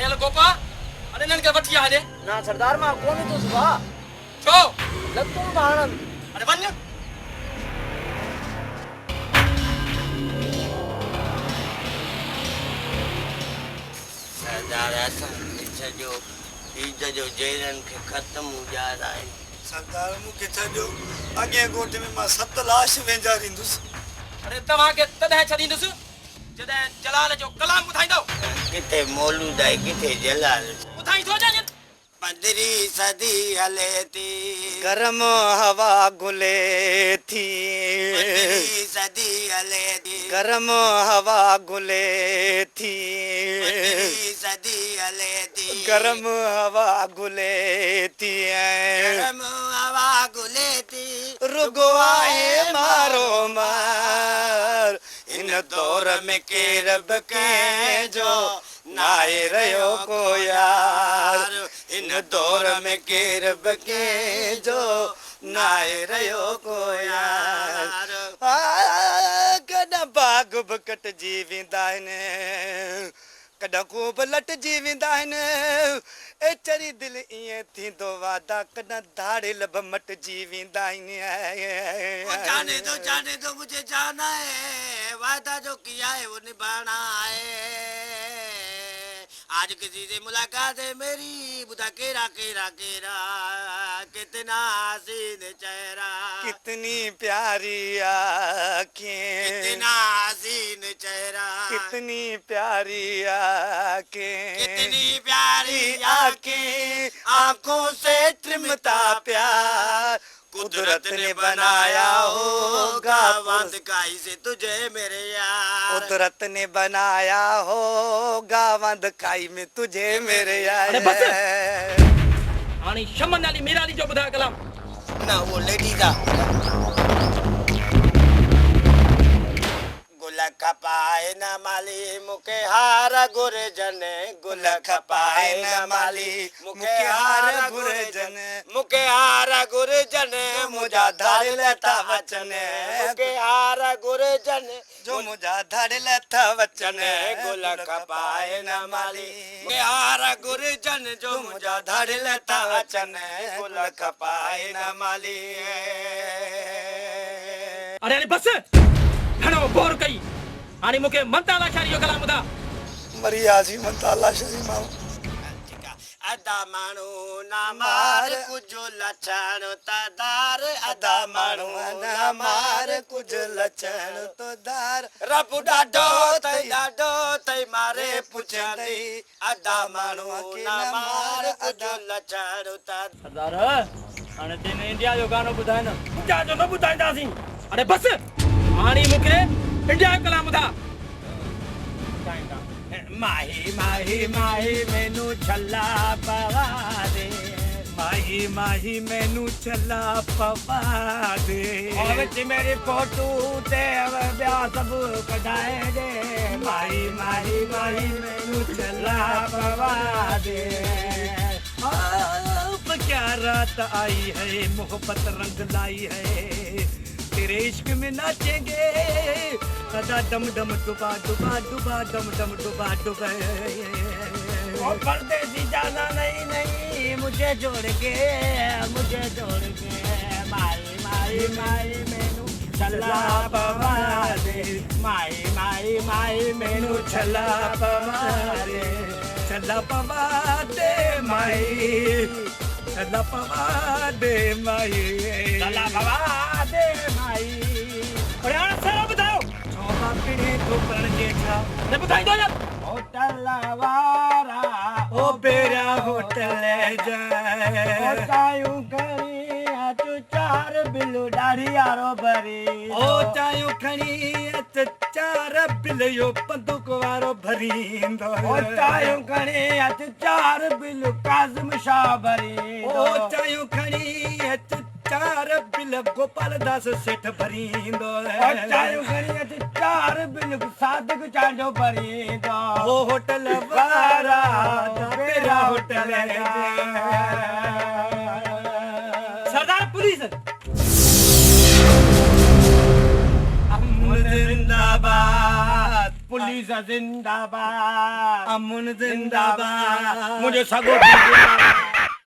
हल गोपा अरे नन के वठी आ दे ना सरदार मां कोनी तो सुबह छो लतुम बाणन अरे वन्य सरदार असां सॼो ईद जो जेरन खे ख़त्म हुजारा आहिनि सरदार मूंखे छॾियो अॻे ॻोठ में मां 7 लाश वेंजारींदुसि अरे तव्हां खे तॾहिं छॾींदुसि जॾहिं जलाल जो कलाम ॿुधाईंदव किथे मौलूद आहे किथे जलाल ॿुधाई थो वञे 15वीं सदी हले थी गरम हवा घुले थी 15वीं सदी हले थी गरम हवा घुले थी 15वीं सदी हले थी गरम हवा घुले थी गरम हवा घुले थी रुगो आहे मारो मार इन दौर में केर बि कंहिंजो नाहे रहियो को यार इन दौर में केर बि कंहिंजो नाहे रहियो को यार कॾहिं बाग बि कटिजी वेंदा आहिनि कॾहिं खूब लटिजी वेंदा आहिनि एचरी दिलि ईअं थींदो वादा कॾहिं धाड़ियल बि मटिजी वेंदा आहिनि जाने दो मुझे जाना है वादा जो किया है वो निभाना है आज किसी से मुलाकात है मेरी बुधा केरा केरा केरा कितना हसीन चेहरा कितनी प्यारी आँखें कितना हसीन चेहरा कितनी प्यारी आँखें कितनी प्यारी आँखें आँखों से त्रिमता प्यार कुदरत ने बनाया होगा वंदकाई से तुझे मेरे यार कुदरत ने बनाया होगा वंदकाई में तुझे मेरे यार अरे बस हाणे शमन अली मीराली जो ॿुधायो कलाम ना वो लेडी दा गुल खपाए न माली मुके हार गुरजन गुल खपाए न माली मुके हार गुरजन मुके हार गुरजन मुझा धाड़ था वचन मुके हार गुरजन जो मुझा धाड़ था वचन गुल खपाए न माली मुके हार गुरजन जो मुझा धाड़ था वचन गुल खपाए न माली अरे अरे बस घणो बोर कई हाणे मूंखे मंताला शारी जो कलाम ॿुधा मरियाजी मंताला शरी मां अदा माण्हू ना मार कुझु लछण तदार अदा माण्हू ना मार कुछ लचण तो दार रब ॾाढो तई मारे पुछंदई अदा माण्हू ना मार कुझु लछण सरदार हाणे तेने इंडिया जो गानो ॿुधाए न इंडिया जो न ॿुधाईंदासीं अरे बस हाणे मूंखे इंडिया जो कलाम ॿुधा माही माही माही मैनू छला पवा दे माही माही मैनू छला पवा दे और विच मेरी फोटू ते ॿिया सभु कढाए दे माही माही माही मैनू छला पवा दे क्या रात आई है मोहब्बत रंग लाई है तेरे इश्क में नाचेंगे सदा डम डम डुबा डुबा डुबा डम डम डुबा डुबा और परदेसी जाना नहीं नहीं मुझे छोड़ के माई माई माई मैनू छला पवा दे माई माई माई मैनू छला पवा दे छला पवा दे माई छला पवा दे माई छला पवा दे माई और हाणे सारा ॿुधायो छोबा पीढ़ी तो करण जेठा न ॿुधाईंदो यार होटल वारा ओ बेरा होटल जाए चायूं खणी अचु चार बिलू ॾाढी यारो भरी ओ चायूं खणी अच चार बिल यो बंदूक वारो भरींदो ओ चायूं खणी अचु चार बिलू काज़िम शाह भरी ओ चायूं खणी अच चार बिल गोपाल दास सेठ भरींदो ओ चायूं खणी अचु चार बिलू सादिक चांडो भरींदो ओ होटल वारा बेरा होटल सरदार पुलिस जिंदाबाद पुलिस जिंदाबाद अमुन जिंदाबाद मुझे सगो जिंदाबाद